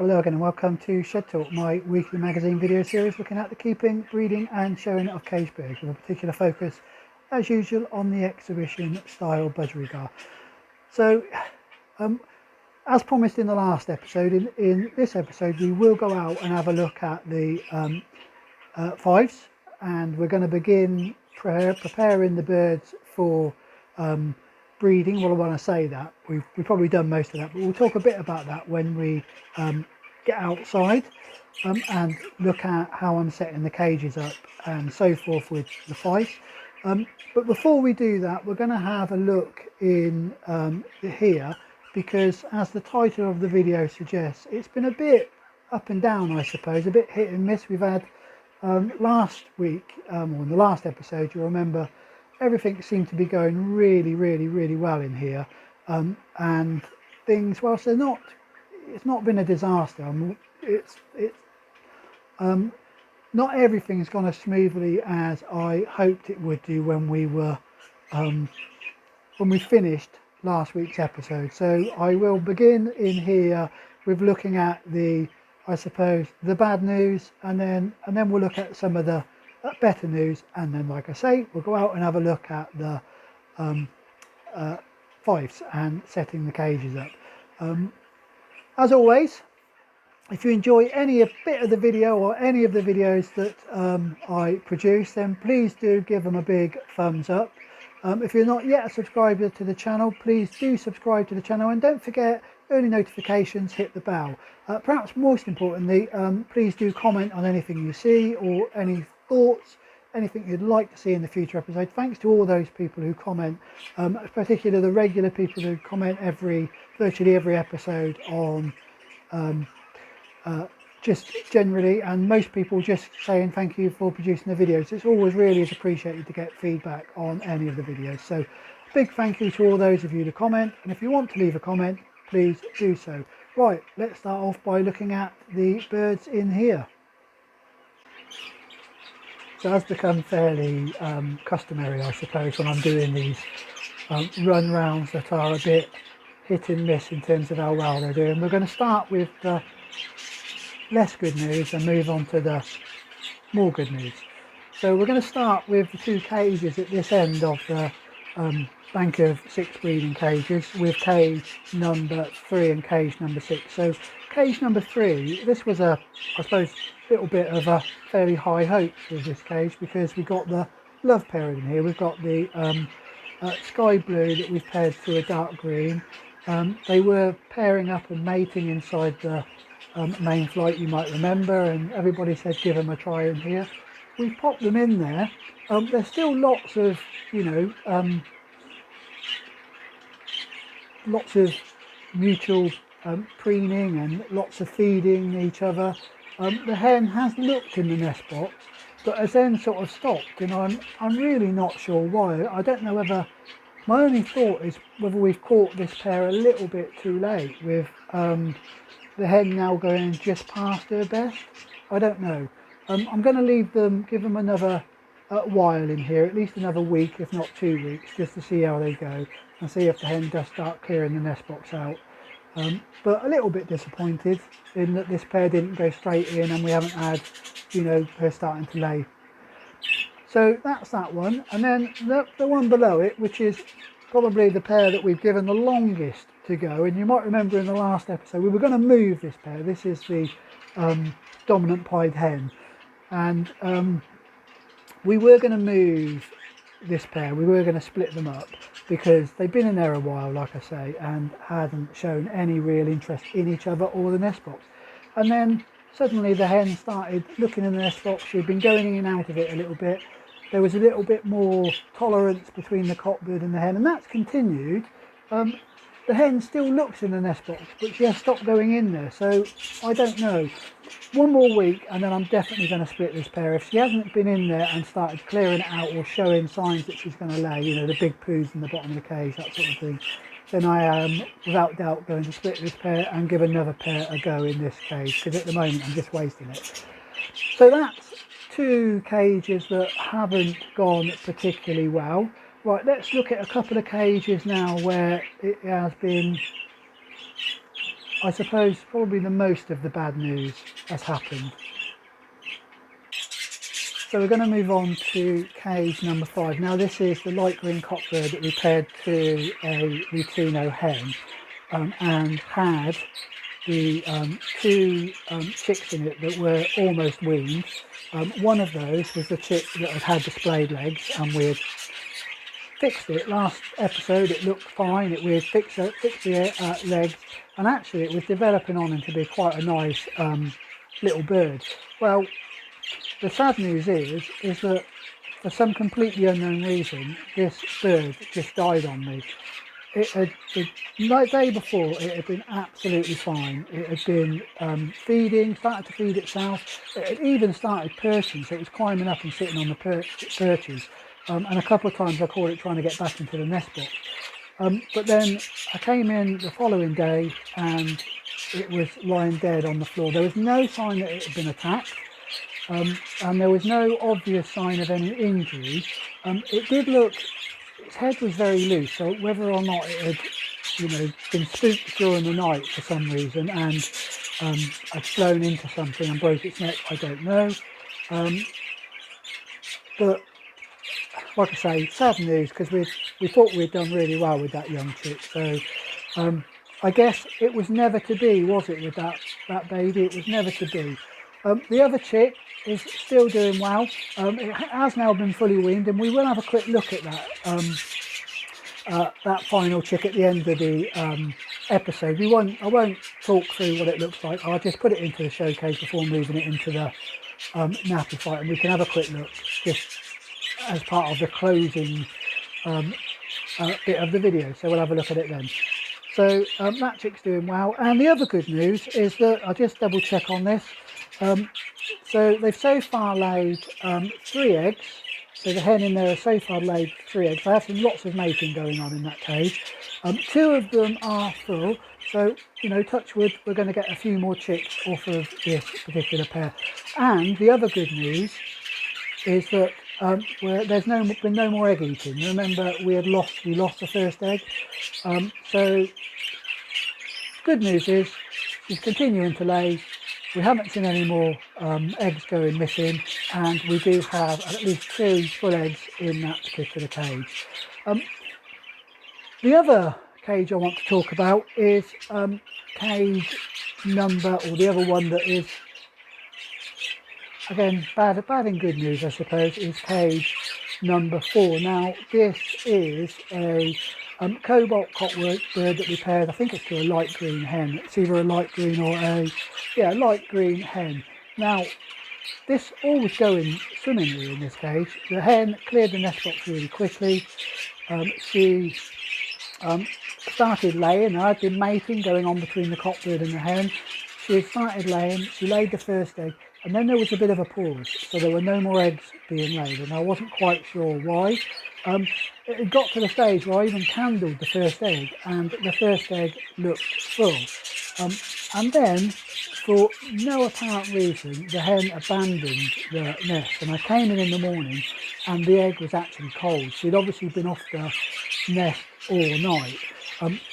Hello again and welcome to Shed Talk, my weekly magazine video series looking at the keeping, breeding and showing of cage birds with a particular focus, as usual, on the exhibition style budgerigar. So, as promised in the last episode, in this episode we will go out and have a look at the Fives, and we're going to begin preparing the birds for breeding. Well, I want to say that we've probably done most of that, but we'll talk a bit about that when we get outside and look at how I'm setting the cages up and so forth with the Fife. But before we do that, we're going to have a look in here, because as the title of the video suggests, it's been a bit up and down, I suppose, a bit hit and miss. We've had last week, or in the last episode, you'll remember, everything seemed to be going really well in here, and things, whilst they're not, it's not been a disaster. Not everything's gone as smoothly as I hoped it would do when we finished last week's episode. So I will begin in here with looking at the, I suppose, the bad news, and then we'll look at some of the better news, and then, like I say, we'll go out and have a look at the Fives and setting the cages up. As always, if you enjoy any bit of the video or any of the videos that I produce, then please do give them a big thumbs up. If you're not yet a subscriber to the channel, please do subscribe to the channel, and don't forget, early notifications, hit the bell. Perhaps most importantly, please do comment on anything you see or any thoughts, anything you'd like to see in the future episode. Thanks to all those people who comment, particularly the regular people who comment virtually every episode on just generally, and most people just saying thank you for producing the videos. It's always really is appreciated to get feedback on any of the videos, so big thank you to all those of you to comment, and if you want to leave a comment, please do so. Right, let's start off by looking at the birds in here. So as become fairly customary, I suppose, when I'm doing these run rounds that are a bit hit and miss in terms of how well they're doing, we're going to start with the less good news and move on to the more good news. So we're going to start with the two cages at this end of the bank of 6 breeding cages, with cage number 3 and cage number 6. So cage number 3, this was I suppose, little bit of a fairly high hopes with this cage, because we got the love pair in here. We've got the sky blue that we've paired to a dark green. They were pairing up and mating inside the main flight, you might remember, and everybody said give them a try in here. We've popped them in there. There's still lots of, lots of mutual preening and lots of feeding each other. The hen has looked in the nest box, but has then sort of stopped, and I'm really not sure why. I don't know whether, my only thought is whether we've caught this pair a little bit too late, with the hen now going just past her best. I don't know. I'm going to leave them, give them another while in here, at least another week, if not 2 weeks, just to see how they go and see if the hen does start clearing the nest box out. But a little bit disappointed in that this pair didn't go straight in, and we haven't had, her starting to lay. So that's that one, and then the one below it, which is probably the pair that we've given the longest to go. And you might remember in the last episode we were going to move this pair. This is the dominant pied hen, and we were going to move this pair. We were going to split them up because they've been in there a while, like I say, and hadn't shown any real interest in each other or the nest box. And then suddenly the hen started looking in the nest box. She'd been going in and out of it a little bit. There was a little bit more tolerance between the cockbird and the hen, and that's continued. The hen still looks in the nest box, but she has stopped going in there, so I don't know. One more week and then I'm definitely going to split this pair. If she hasn't been in there and started clearing it out or showing signs that she's going to lay, the big poos in the bottom of the cage, that sort of thing, then I am without doubt going to split this pair and give another pair a go in this cage, because at the moment I'm just wasting it. So that's 2 cages that haven't gone particularly well. Right, let's look at a couple of cages now where it has been I suppose probably the most of the bad news has happened. So we're going to move on to cage number 5. Now this is the light green cockbird that we paired to a Lutino hen, and had the 2 chicks in it that were almost weaned. One of those was the chick that had displayed legs, and we had fixed it last episode. It looked fine. We had fixed the legs, and actually it was developing on into be quite a nice little bird. Well, the sad news is that for some completely unknown reason, this bird just died on me. The day before, it had been absolutely fine. It had been feeding, started to feed itself. It had even started perching, so it was climbing up and sitting on the perches. And a couple of times I caught it trying to get back into the nest box. But then I came in the following day and it was lying dead on the floor. There was no sign that it had been attacked. And there was no obvious sign of any injury. It did look, its head was very loose, so whether or not it had, been spooked during the night for some reason and had flown into something and broke its neck, I don't know. But like I say, sad news, because we thought we'd done really well with that young chick. So I guess it was never to be, was it, with that baby? It was never to be. The other chick is still doing well. It has now been fully weaned, and we will have a quick look at that final chick at the end of the episode. I won't talk through what it looks like. I'll just put it into the showcase before moving it into the nappy fight, and we can have a quick look just as part of the closing bit of the video. So we'll have a look at it then. So that chick's doing well, and the other good news is that I just double check on this. So they've so far laid 3 eggs. So the hen in there has so far laid 3 eggs. I have seen lots of mating going on in that cage. 2 of them are full. So, touch wood, we're going to get a few more chicks off of this particular pair. And the other good news is that there's been no more egg eating. Remember, we lost the first egg. So good news is she's continuing to lay. We haven't seen any more eggs going missing, and we do have at least 2 full eggs in that particular cage. The other cage I want to talk about is cage number, or the other one that is, again, bad and good news, I suppose, is cage number 4. Now, this is a cobalt cockbird that we paired, I think it's to a light green hen. It's either a light green or a light green hen. Now, this all was going swimmingly in this cage. The hen cleared the nest box really quickly. She started laying. There had been mating going on between the cockbird and the hen. She had started laying. She laid the first egg, and then there was a bit of a pause, so there were no more eggs being laid, and I wasn't quite sure why. It got to the stage where I even candled the first egg, and the first egg looked full. And then, for no apparent reason, the hen abandoned the nest, and I came in the morning and the egg was actually cold. She'd obviously been off the nest all night.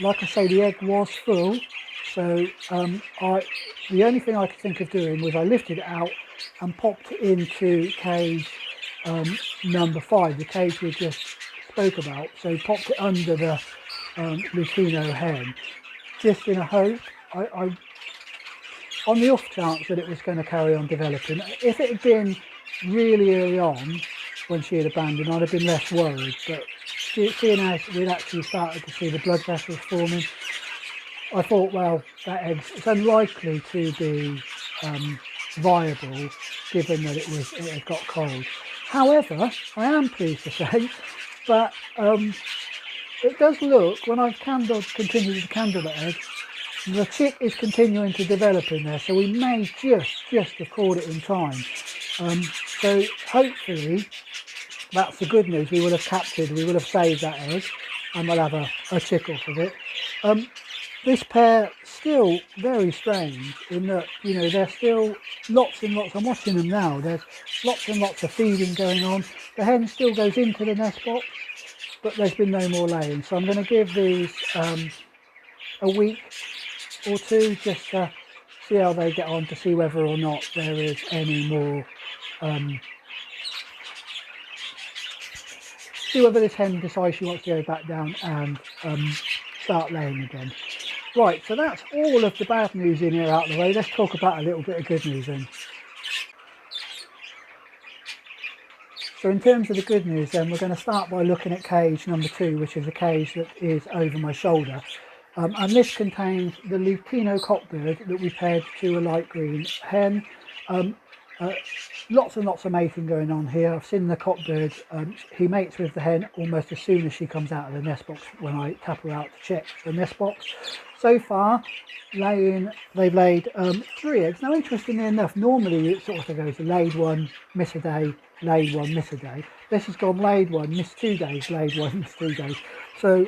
Like I say, the egg was full, so the only thing I could think of doing was I lifted it out and popped it into cage number 5, the cage we just spoke about. So popped it under the Lutino hen, just in a hope, on the off chance that it was going to carry on developing. If it had been really early on when she had abandoned, I'd have been less worried, but seeing as we'd actually started to see the blood vessels forming, I thought, well, that it's unlikely to be viable, given that it had got cold. However, I am pleased to say that it does look, when I've continued to candle the egg, the chick is continuing to develop in there, so we may just have caught it in time. So hopefully that's the good news. We will have saved that egg, and we'll have a chick off of it. This pair still very strange in that, there's still lots and lots, I'm watching them now, there's lots and lots of feeding going on. The hen still goes into the nest box, but there's been no more laying. So I'm going to give these a week or two just to see how they get on, to see whether or not there is any more, see whether this hen decides she wants to go back down and start laying again. Right, so that's all of the bad news in here out of the way. Let's talk about a little bit of good news then. So in terms of the good news then, we're going to start by looking at cage number 2, which is a cage that is over my shoulder. And this contains the Lutino cockbird that we paired to a light green hen. Lots and lots of mating going on here. I've seen the cockbird, he mates with the hen almost as soon as she comes out of the nest box when I tap her out to check the nest box. So far, they've laid 3 eggs. Now, interestingly enough, normally it sort of goes laid 1, miss a day, laid 1, miss a day. This has gone laid 1, miss 2 days, laid 1, miss 3 days. So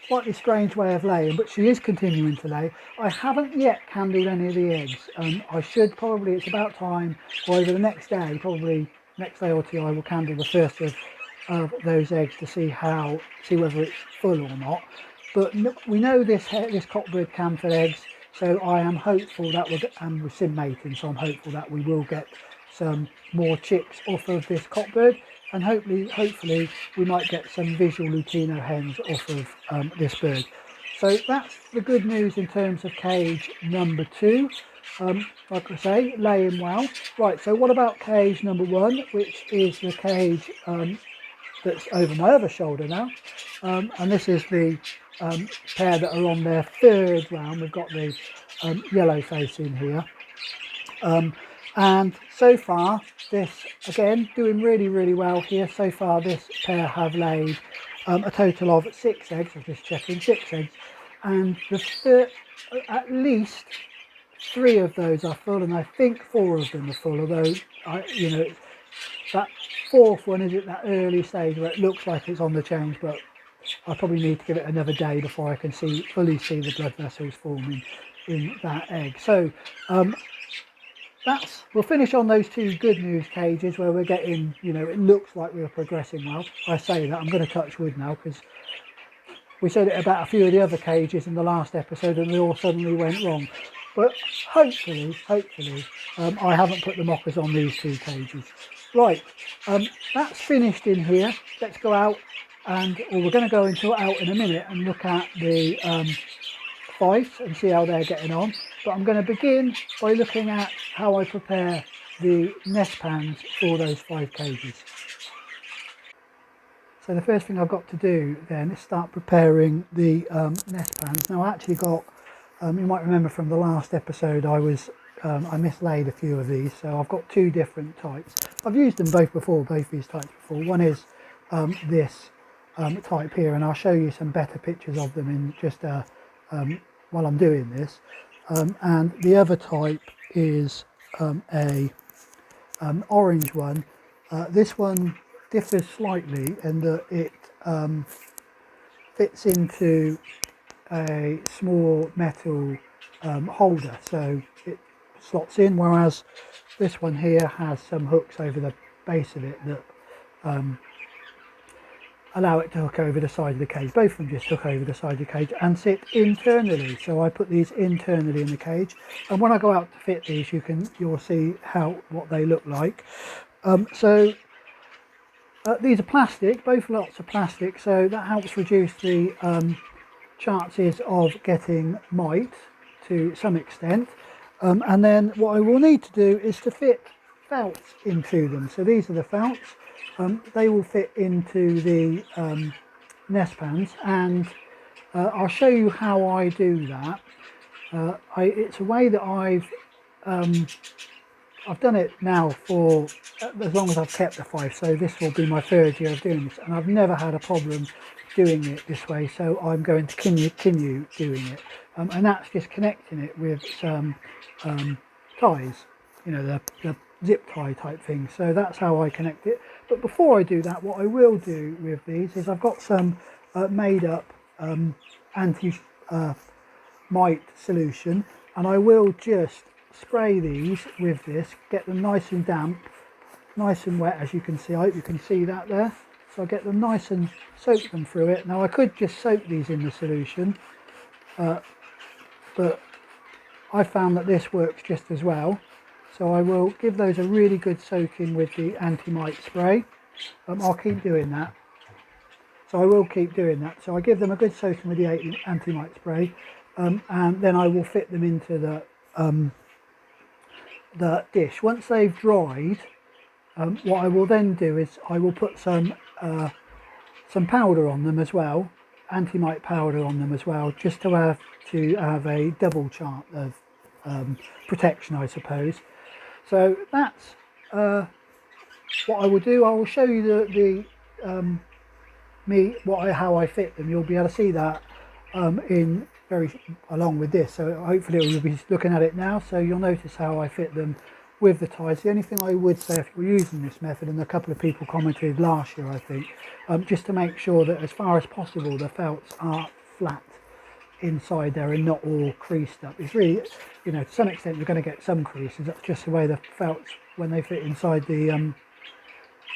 slightly strange way of laying, but she is continuing to lay. I haven't yet candled any of the eggs. I should probably, it's about time, or over the next day, probably next day or two, I will candle the first of those eggs to see whether it's full or not. But we know this cockbird can fill eggs, so I am hopeful that and with sim mating, so I'm hopeful that we will get some more chicks off of this cockbird, and hopefully we might get some visual Lutino hens off of this bird. So that's the good news in terms of cage number 2. Like I say, laying well. Right, so what about cage number 1, which is the cage that's over my other shoulder now, and this is the pair that are on their 3rd round. We've got the yellow face in here. And so far, this, again, doing really well here. So far, this pair have laid a total of 6 eggs. I'm just checking, 6 eggs. And at least 3 of those are full, and I think 4 of them are full, although, that 4th one is at that early stage where it looks like it's on the change, but I probably need to give it another day before I can fully see the blood vessels forming in that egg. So, we'll finish on those 2 good news cages where we're getting, it looks like we're progressing well. I say that, I'm going to touch wood now because we said it about a few of the other cages in the last episode and they all suddenly went wrong. But hopefully, I haven't put the mockers on these 2 cages. Right, that's finished in here. Let's go out we're going to go out in a minute and look at the Fifes and see how they're getting on. But I'm going to begin by looking at how I prepare the nest pans for those 5 cages. So the first thing I've got to do then is start preparing the nest pans. Now I actually got, you might remember from the last episode I mislaid a few of these, so I've got 2 different types. I've used them both these types before. One is this type here, and I'll show you some better pictures of them in just while I'm doing this. And the other type is a orange one. This one differs slightly in that it fits into a small metal holder, so it slots in, whereas this one here has some hooks over the base of it that allow it to hook over the side of the cage. Both of them just hook over the side of the cage and sit internally. So I put these internally in the cage, and when I go out to fit these, you'll see what they look like. These are plastic, both lots of plastic, so that helps reduce the chances of getting mite to some extent. And then what I will need to do is to fit felts into them. So these are the felts. They will fit into the nest pans, and I'll show you how I do that. It's a way that I've done it now for as long as I've kept the Fife, so this will be my 3rd year of doing this, and I've never had a problem doing it this way, so I'm going to continue doing it. And that's just connecting it with some ties, the zip tie type thing. So that's how I connect it. But before I do that, what I will do with these is I've got some made up anti-mite solution, and I will just spray these with this, get them nice and damp, nice and wet, as you can see. I hope you can see that there. So I get them nice and soak them through it. Now I could just soak these in the solution, but I found that this works just as well. So I will give those a really good soaking with the anti-mite spray. I'll keep doing that. So I will keep doing that. So I give them a good soaking with the anti-mite spray, and then I will fit them into the dish. Once they've dried, what I will then do is I will put some powder on them as well, anti-mite powder on them as well, just to have a double chance of protection, I suppose. So that's what I will do. I will show you how I fit them. You'll be able to see that along with this. So hopefully you'll be looking at it now. So you'll notice how I fit them with the ties. The only thing I would say, if you're using this method, and a couple of people commented last year, I think, just to make sure that as far as possible the felts are flat inside there and not all creased up. It's really, to some extent you're going to get some creases. That's just the way the felts when they fit inside the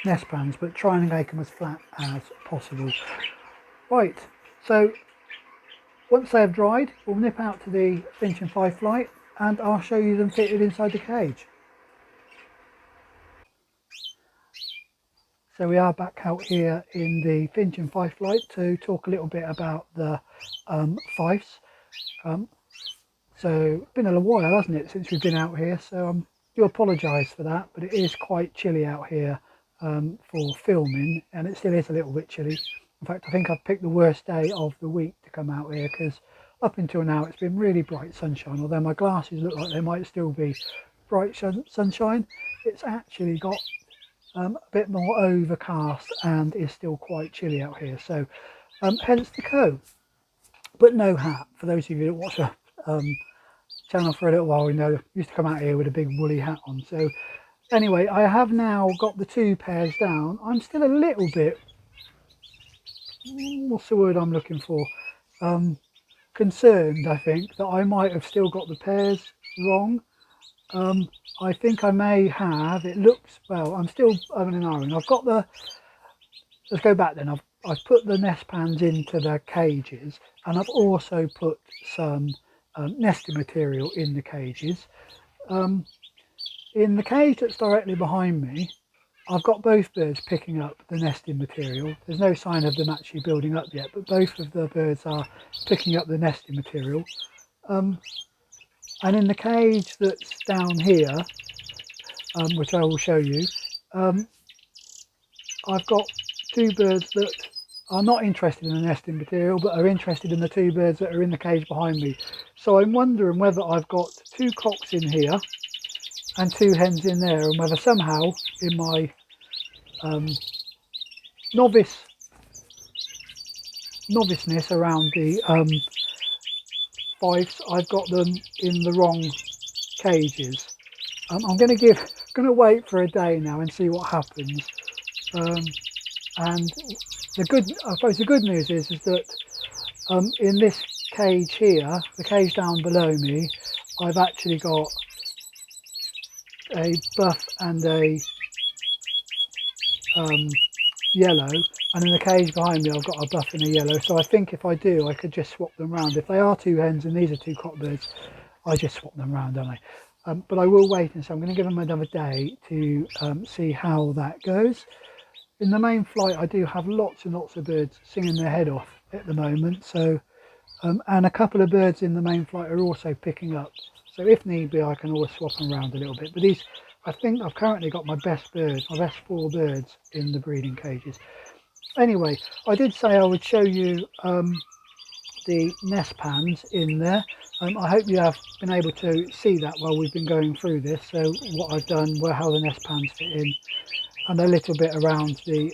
nest pans, but try and make them as flat as possible. Right, so once they have dried, we'll nip out to the Finch and Fife flight and I'll show you them fitted inside the cage. So we are back out here in the Finch and Fife flight to talk a little bit about the Fifes. So it's been a while, hasn't it, since we've been out here, so I do apologise for that, but it is quite chilly out here for filming, and it still is a little bit chilly. In fact, I think I've picked the worst day of the week to come out here, because up until now it's been really bright sunshine. Although my glasses look like they might still be bright sunshine, it's actually got a bit more overcast and is still quite chilly out here, so hence the coat, but no hat. For those of you that watch the channel for a little while, we know I used to come out here with a big woolly hat on. So anyway, I have now got the 2 pairs down. I'm still a little bit, what's the word I'm looking for, concerned, I think, that I might have still got the pairs wrong. I think I may have. It looks, well, I'm still umming and ahhing. I've got the, let's go back then. I've put the nest pans into the cages, and I've also put some nesting material in the cages. In the cage that's directly behind me, I've got both birds picking up the nesting material. There's no sign of them actually building up yet, but both of the birds are picking up the nesting material. And in the cage that's down here, which I will show you, I've got 2 birds that are not interested in the nesting material, but are interested in the 2 birds that are in the cage behind me. So I'm wondering whether I've got 2 cocks in here and 2 hens in there, and whether somehow in my noviceness around the Fifes, I've got them in the wrong cages. I'm going to wait for a day now and see what happens. And I suppose the good news is that in this cage here, the cage down below me, I've actually got a buff and a yellow, and in the cage behind me I've got a buff and a yellow. So I think if I do, I could just swap them round. If they are 2 hens and these are 2 cockbirds, I just swap them round, don't I? But I will wait, and so I'm going to give them another day to see how that goes. In the main flight, I do have lots and lots of birds singing their head off at the moment. So, and a couple of birds in the main flight are also picking up. So if need be, I can always swap them around a little bit. But these, I think I've currently got my best birds, my best 4 birds in the breeding cages. Anyway, I did say I would show you the nest pans in there. I hope you have been able to see that while we've been going through this. So what I've done, how the nest pans fit in, and a little bit around the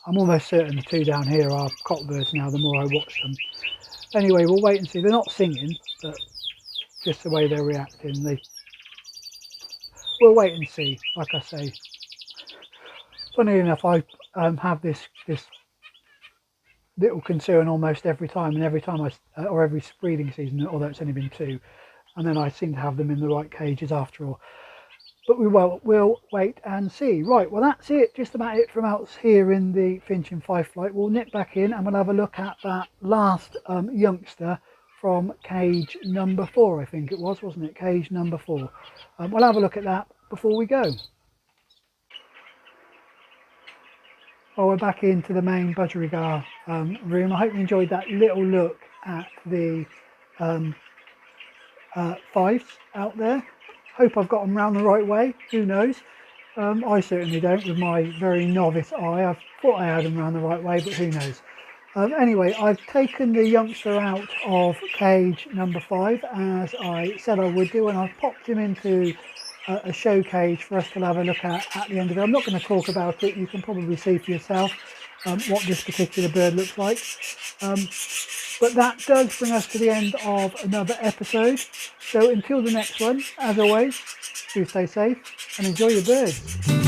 I'm almost certain the 2 down here are cockbirds now, the more I watch them. Anyway, we'll wait and see. They're not singing, but just the way they're reacting, we'll wait and see. Like I say, funny enough, I have this little concern almost every time, and every time or every breeding season, although it's only been 2, and then I seem to have them in the right cages after all. But we'll wait and see. Right, well, that's it, just about it from out here in the Finch and Fife flight. We'll nip back in and we'll have a look at that last youngster from cage number 4, I think it was, wasn't it? Cage number 4. We'll have a look at that before we go. Well, we're back into the main budgerigar room. I hope you enjoyed that little look at the Fives out there. Hope I've got them round the right way. Who knows? I certainly don't with my very novice eye. I thought I had them round the right way, but who knows? Anyway, I've taken the youngster out of cage number 5 as I said I would do, and I've popped him into a show cage for us to have a look at the end of it. I'm not going to talk about it. You can probably see for yourself what this particular bird looks like. But that does bring us to the end of another episode. So until the next one, as always, do stay safe and enjoy your birds.